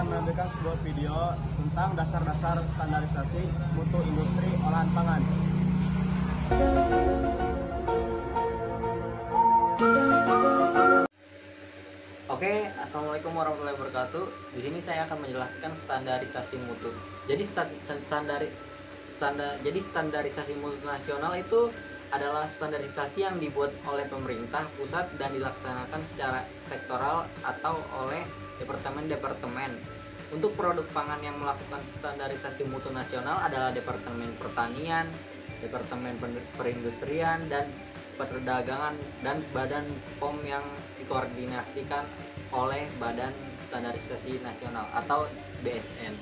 menampilkan sebuah video tentang dasar-dasar standarisasi mutu industri olahan pangan. Oke, assalamualaikum warahmatullahi wabarakatuh. Di sini saya akan menjelaskan standarisasi mutu. Jadi standarisasi mutu nasional itu adalah standarisasi yang dibuat oleh pemerintah pusat dan dilaksanakan secara sektoral atau oleh departemen-departemen. Untuk produk pangan yang melakukan standarisasi mutu nasional adalah Departemen Pertanian, Departemen Perindustrian, dan Perdagangan, dan Badan POM yang dikoordinasikan oleh Badan Standarisasi Nasional atau BSN.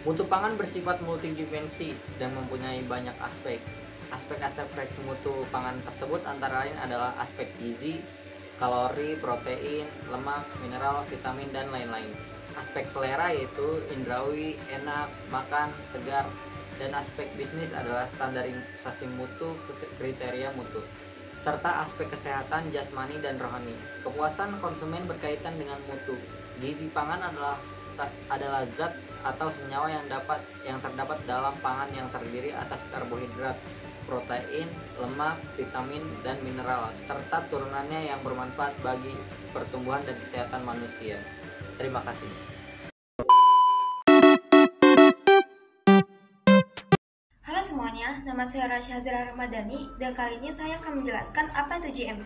Mutu pangan bersifat multidimensi dan mempunyai banyak aspek. Aspek-aspek mutu pangan tersebut antara lain adalah aspek gizi, kalori, protein, lemak, mineral, vitamin, dan lain-lain. Aspek selera yaitu indrawi, enak, makan, segar. Dan aspek bisnis adalah standarisasi mutu, kriteria mutu, serta aspek kesehatan jasmani dan rohani. Kepuasan konsumen berkaitan dengan mutu. Gizi pangan adalah zat atau senyawa yang terdapat dalam pangan yang terdiri atas karbohidrat, protein, lemak, vitamin, dan mineral, serta turunannya yang bermanfaat bagi pertumbuhan dan kesehatan manusia. Terima kasih. Halo semuanya, nama saya Rasya Zahra Ramadhani dan kali ini saya akan menjelaskan apa itu GMP.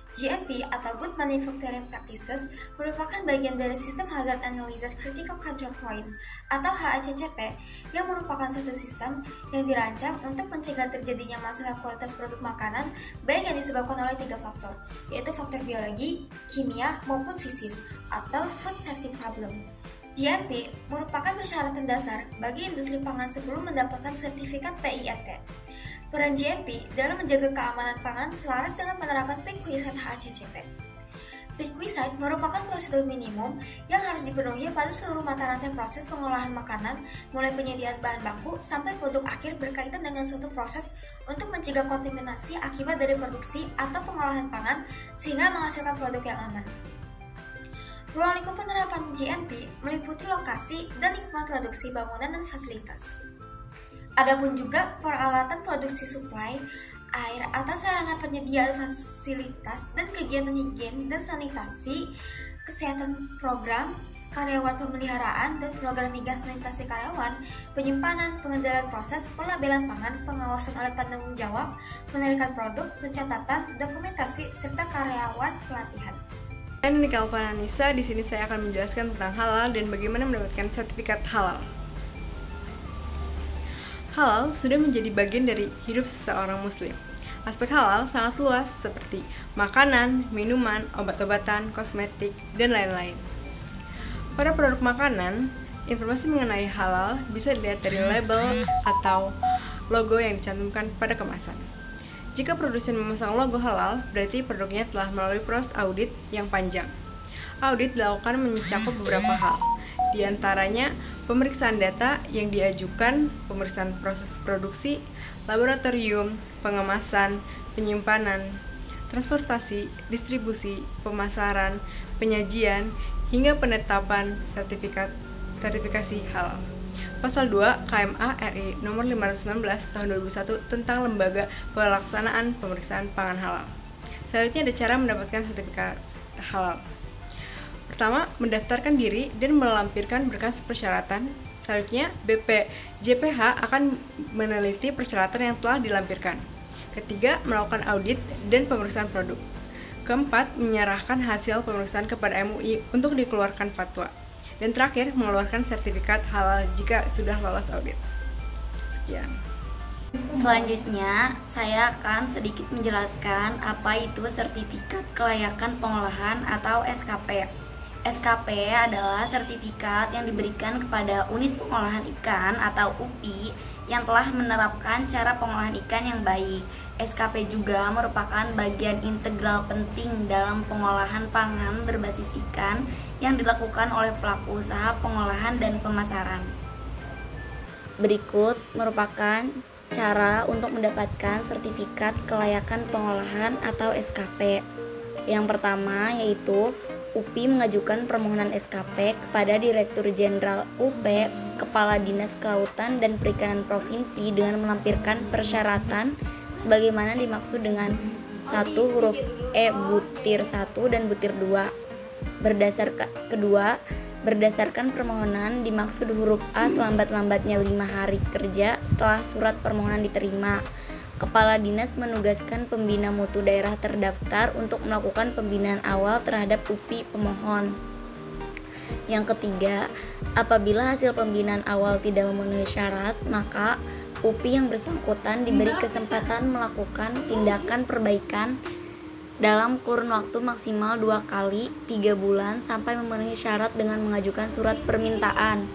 GMP atau Good Manufacturing Practices merupakan bagian dari Sistem Hazard Analysis Critical Control Points atau HACCP yang merupakan suatu sistem yang dirancang untuk mencegah terjadinya masalah kualitas produk makanan baik yang disebabkan oleh 3 faktor, yaitu faktor biologi, kimia, maupun fisis atau Food Safety Problem. GMP merupakan persyaratan dasar bagi industri pangan sebelum mendapatkan sertifikat PIRT. Peran GMP dalam menjaga keamanan pangan selaras dengan penerapan prerequisite HACCP. Prerequisite merupakan prosedur minimum yang harus dipenuhi pada seluruh mata rantai proses pengolahan makanan, mulai penyediaan bahan baku sampai produk akhir berkaitan dengan suatu proses untuk mencegah kontaminasi akibat dari produksi atau pengolahan pangan sehingga menghasilkan produk yang aman. Ruang lingkup penerapan GMP meliputi lokasi dan lingkungan produksi bangunan dan fasilitas. Adapun juga peralatan produksi suplai, air atau sarana penyediaan fasilitas dan kegiatan higien dan sanitasi, kesehatan program, karyawan pemeliharaan dan program higien sanitasi karyawan, penyimpanan, pengendalian proses, pelabelan pangan, pengawasan oleh penanggung jawab, penarikan produk, pencatatan, dokumentasi, serta karyawan pelatihan. Saya Nika Alfananisa, di sini saya akan menjelaskan tentang halal dan bagaimana mendapatkan sertifikat halal. Halal sudah menjadi bagian dari hidup seseorang muslim. Aspek halal sangat luas seperti makanan, minuman, obat-obatan, kosmetik, dan lain-lain. Pada produk makanan, informasi mengenai halal bisa dilihat dari label atau logo yang dicantumkan pada kemasan. Jika produsen memasang logo halal, berarti produknya telah melalui proses audit yang panjang. Audit dilakukan mencakup beberapa hal, di antaranya pemeriksaan data yang diajukan, pemeriksaan proses produksi, laboratorium, pengemasan, penyimpanan, transportasi, distribusi, pemasaran, penyajian, hingga penetapan sertifikasi halal. Pasal 2 KMA RI nomor 519 tahun 2001 tentang lembaga pelaksanaan pemeriksaan pangan halal. Selanjutnya ada cara mendapatkan sertifikat halal. Pertama, mendaftarkan diri dan melampirkan berkas persyaratan. Selanjutnya, BPJPH akan meneliti persyaratan yang telah dilampirkan. Ketiga, melakukan audit dan pemeriksaan produk. Keempat, menyerahkan hasil pemeriksaan kepada MUI untuk dikeluarkan fatwa. Dan terakhir, mengeluarkan sertifikat halal jika sudah lolos audit. Sekian. Selanjutnya, saya akan sedikit menjelaskan apa itu sertifikat kelayakan pengolahan atau SKP. SKP adalah sertifikat yang diberikan kepada unit pengolahan ikan atau UPI yang telah menerapkan cara pengolahan ikan yang baik. SKP juga merupakan bagian integral penting dalam pengolahan pangan berbasis ikan yang dilakukan oleh pelaku usaha pengolahan dan pemasaran. Berikut merupakan cara untuk mendapatkan sertifikat kelayakan pengolahan atau SKP. Yang pertama yaitu UPI mengajukan permohonan SKP kepada Direktur Jenderal UP, Kepala Dinas Kelautan dan Perikanan Provinsi dengan melampirkan persyaratan sebagaimana dimaksud dengan 1 huruf E butir 1 dan butir 2. Berdasarkan permohonan dimaksud huruf A selambat-lambatnya 5 hari kerja setelah surat permohonan diterima. Kepala Dinas menugaskan pembina mutu daerah terdaftar untuk melakukan pembinaan awal terhadap UPI pemohon. Yang ketiga, apabila hasil pembinaan awal tidak memenuhi syarat, maka UPI yang bersangkutan diberi kesempatan melakukan tindakan perbaikan dalam kurun waktu maksimal 2 kali 3 bulan sampai memenuhi syarat dengan mengajukan surat permintaan.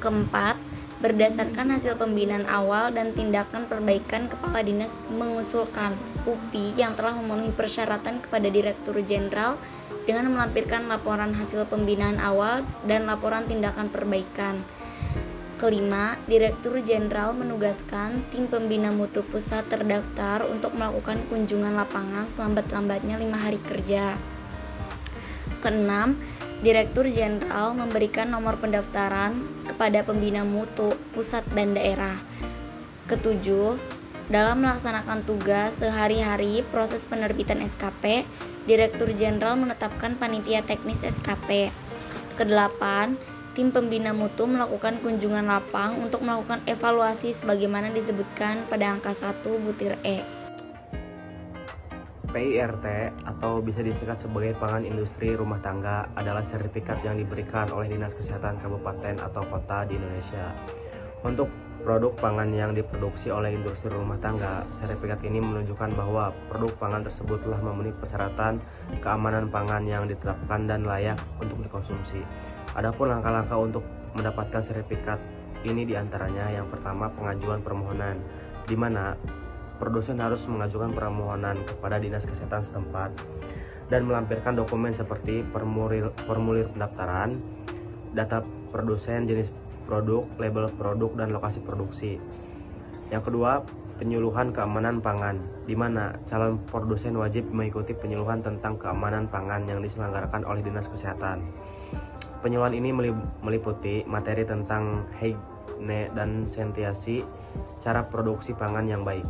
Keempat, berdasarkan hasil pembinaan awal dan tindakan perbaikan, Kepala Dinas mengusulkan UPI yang telah memenuhi persyaratan kepada Direktur Jenderal dengan melampirkan laporan hasil pembinaan awal dan laporan tindakan perbaikan. Kelima, Direktur Jenderal menugaskan tim pembina mutu pusat terdaftar untuk melakukan kunjungan lapangan selambat-lambatnya 5 hari kerja. Keenam, Direktur Jenderal memberikan nomor pendaftaran kepada pembina mutu pusat dan daerah. Ketujuh, dalam melaksanakan tugas sehari-hari proses penerbitan SKP, Direktur Jenderal menetapkan panitia teknis SKP. Kedelapan, tim pembina mutu melakukan kunjungan lapang untuk melakukan evaluasi sebagaimana disebutkan pada angka 1 butir E. PIRT atau bisa disingkat sebagai pangan industri rumah tangga adalah sertifikat yang diberikan oleh Dinas Kesehatan Kabupaten atau Kota di Indonesia. Untuk produk pangan yang diproduksi oleh industri rumah tangga, sertifikat ini menunjukkan bahwa produk pangan tersebut telah memenuhi persyaratan keamanan pangan yang ditetapkan dan layak untuk dikonsumsi. Adapun langkah-langkah untuk mendapatkan sertifikat ini diantaranya yang pertama pengajuan permohonan, di mana produsen harus mengajukan permohonan kepada Dinas Kesehatan setempat dan melampirkan dokumen seperti formulir pendaftaran, data produsen, jenis produk, label produk, dan lokasi produksi. Yang kedua, penyuluhan keamanan pangan, di mana calon produsen wajib mengikuti penyuluhan tentang keamanan pangan yang diselenggarakan oleh Dinas Kesehatan. Penyuluhan ini meliputi materi tentang hygiene dan sanitasi, cara produksi pangan yang baik.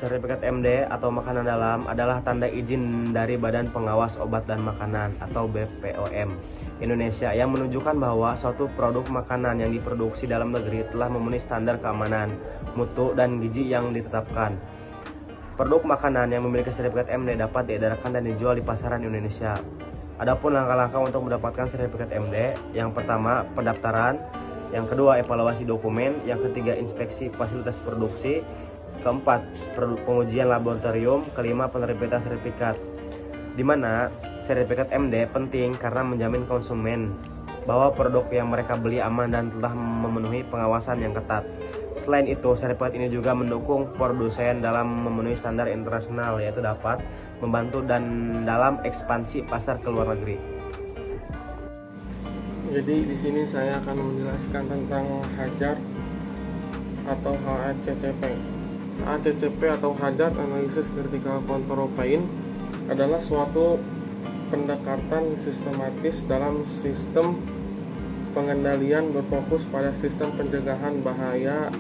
Sertifikat MD atau makanan dalam adalah tanda izin dari Badan Pengawas Obat dan Makanan atau BPOM Indonesia yang menunjukkan bahwa suatu produk makanan yang diproduksi dalam negeri telah memenuhi standar keamanan, mutu, dan gizi yang ditetapkan. Produk makanan yang memiliki sertifikat MD dapat diedarkan dan dijual di pasaran Indonesia. Adapun langkah-langkah untuk mendapatkan sertifikat MD, yang pertama pendaftaran, yang kedua evaluasi dokumen, yang ketiga inspeksi fasilitas produksi, keempat pengujian laboratorium, kelima penerbitan sertifikat. Di mana sertifikat MD penting karena menjamin konsumen bahwa produk yang mereka beli aman dan telah memenuhi pengawasan yang ketat. Selain itu, sertifikat ini juga mendukung produsen dalam memenuhi standar internasional, yaitu dapat membantu dan dalam ekspansi pasar ke luar negeri. Jadi di sini saya akan menjelaskan tentang Hazard atau HACCP. HACCP atau Hazard Analysis Critical Control Plan adalah suatu pendekatan sistematis dalam sistem pengendalian berfokus pada sistem pencegahan bahaya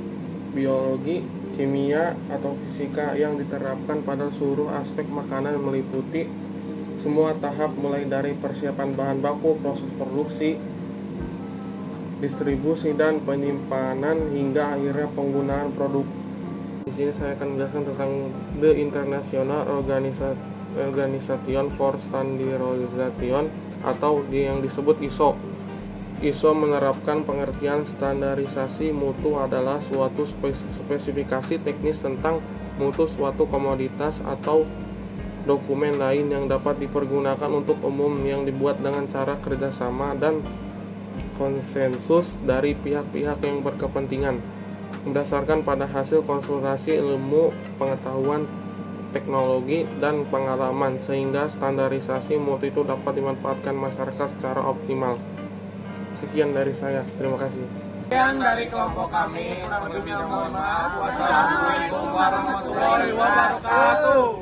biologi, kimia, atau fisika yang diterapkan pada seluruh aspek makanan meliputi semua tahap mulai dari persiapan bahan baku, proses produksi, distribusi, dan penyimpanan hingga akhirnya penggunaan produk. Di sini saya akan menjelaskan tentang The International Organization for Standardization atau yang disebut ISO. ISO menerapkan pengertian standarisasi mutu adalah suatu spesifikasi teknis tentang mutu suatu komoditas atau dokumen lain yang dapat dipergunakan untuk umum yang dibuat dengan cara kerjasama dan konsensus dari pihak-pihak yang berkepentingan berdasarkan pada hasil konsultasi ilmu, pengetahuan, teknologi, dan pengalaman sehingga standarisasi mutu itu dapat dimanfaatkan masyarakat secara optimal. Sekian dari saya, terima kasih. Sekian dari kelompok kami, kurang lebihnya mohon maaf. Wassalamualaikum warahmatullahi wabarakatuh.